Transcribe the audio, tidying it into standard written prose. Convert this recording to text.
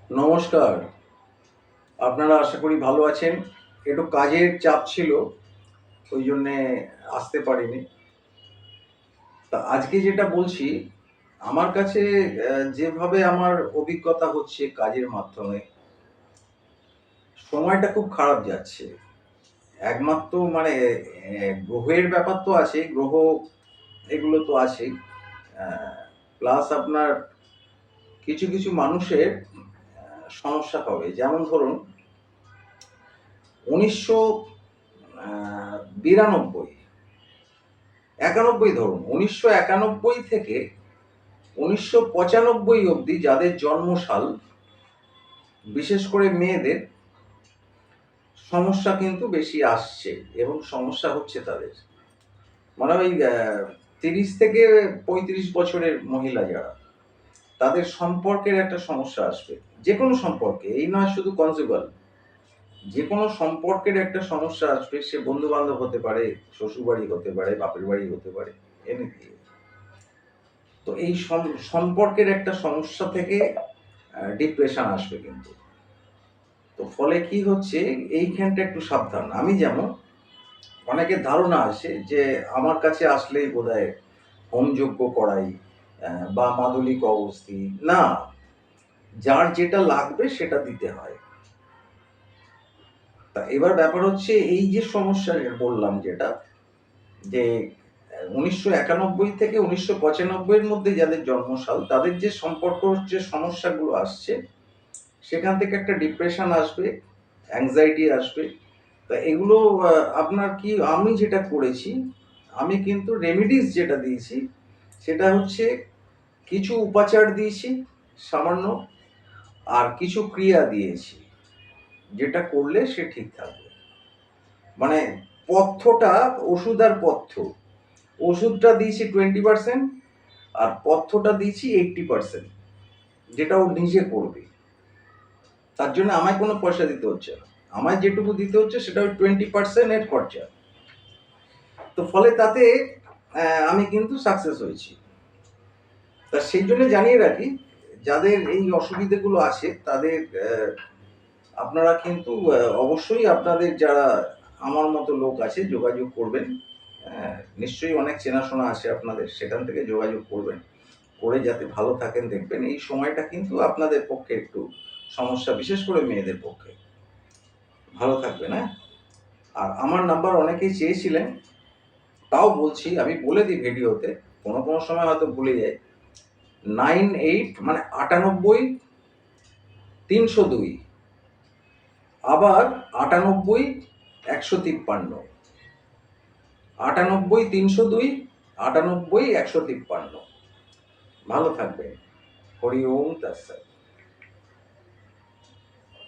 নমস্কার। আপনারা আশা করি ভালো আছেন। একটু কাজের চাপ ছিল, ওই জন্যে আসতে পারিনি। তা আজকে যেটা বলছি, আমার কাছে যেভাবে আমার অভিজ্ঞতা হচ্ছে কাজের মাধ্যমে, সময়টা খুব খারাপ যাচ্ছে। একমাত্র মানে গ্রহের ব্যাপার তো আছেই, গ্রহ এগুলো তো আছেই। অ্যা প্লাস আপনার কিছু মানুষের সমস্যা হবে। যেমন ধরুন ১৯৯২ ৯১ ধরুন ১৯৯১ থেকে ১৯৯৫ অবধি যাদের জন্মসাল, বিশেষ করে মেয়েদের সমস্যা কিন্তু বেশি আসছে এবং সমস্যা হচ্ছে তাদের। মানে ওই ৩০ থেকে ৩৫ বছরের মহিলা যারা, তাদের সম্পর্কের একটা সমস্যা আসবে। যেকোনো সম্পর্কে, এই নয় শুধু কনজুগাল। যেকোনো সম্পর্কের একটা সমস্যা আসবে। সে বন্ধু-বান্ধব হতে পারে, শ্বশুরবাড়ি হতে পারে, বাপের বাড়ি হতে পারে, এনিথিং। তো এই সম্পর্কের একটা সমস্যা থেকে ডিপ্রেশন আসবে কিন্তু। তো ফলে কি হচ্ছে, এইখানটা একটু সাবধান। আমি যেমন, অনেকের ধারণা আছে যে আমার কাছে আসলেই বোধহয় হোমযজ্ঞ করাই বা মাদুলিক অবস্থি। না, যার যেটা লাগবে সেটা দিতে হয়। তা এবার ব্যাপার হচ্ছে, এই যে সমস্যা বললাম যেটা, যে ১৯৯১ থেকে ১৯৯৫ এর মধ্যে যাদের জন্মসাল, তাদের যে সম্পর্ক যে সমস্যাগুলো আসছে, সেখান থেকে একটা ডিপ্রেশন আসবে, অ্যাংজাইটি আসবে। তা এগুলো আপনার কি, আমি যেটা করেছি, আমি কিন্তু রেমেডিস যেটা দিয়েছি, সেটা হচ্ছে কিছু উপাচার দিয়েছি সামান্য, আর কিছু ক্রিয়া দিয়েছি, যেটা করলে সে ঠিক থাকবে। মানে পথ্যটা, ওষুধ আর পথ্য। ওষুধটা দিয়েছি 20%, আর পথ্যটা দিয়েছি 80%, যেটা ও নিজে করবে। তার জন্য আমায় কোনো পয়সা দিতে হচ্ছে না। আমায় যেটুকু দিতে হচ্ছে সেটা ওই 20% এর খরচা। তো ফলে তাতে আমি কিন্তু সাকসেস হয়েছি। তা সেই জন্য জানিয়ে রাখি, যাদের এই অসুবিধেগুলো আছে তাদের আপনারা কিন্তু অবশ্যই আপনাদের যারা আমার মতো লোক আছে যোগাযোগ করবেন। নিশ্চয়ই অনেক চেনাশোনা আছে আপনাদের, সেখান থেকে যোগাযোগ করবেন। করে যাতে ভালো থাকেন দেখবেন। এই সময়টা কিন্তু আপনাদের পক্ষে একটু সমস্যা, বিশেষ করে মেয়েদের পক্ষে। ভালো থাকবেন, হ্যাঁ? আর আমার নাম্বার অনেকেই চেয়েছিলেন, তাও বলছি, আমি বলে দিই ভিডিওতে, কোনো সময় হয়তো ভুলে যাই। 98 মানে ৯৮ ৩০২, আবার ৯৮ ১৫৩, ৯৮ ৩০২, ৯৮ ১৫৩। ভালো থাকবেন। হরি ওম তৎসৎ।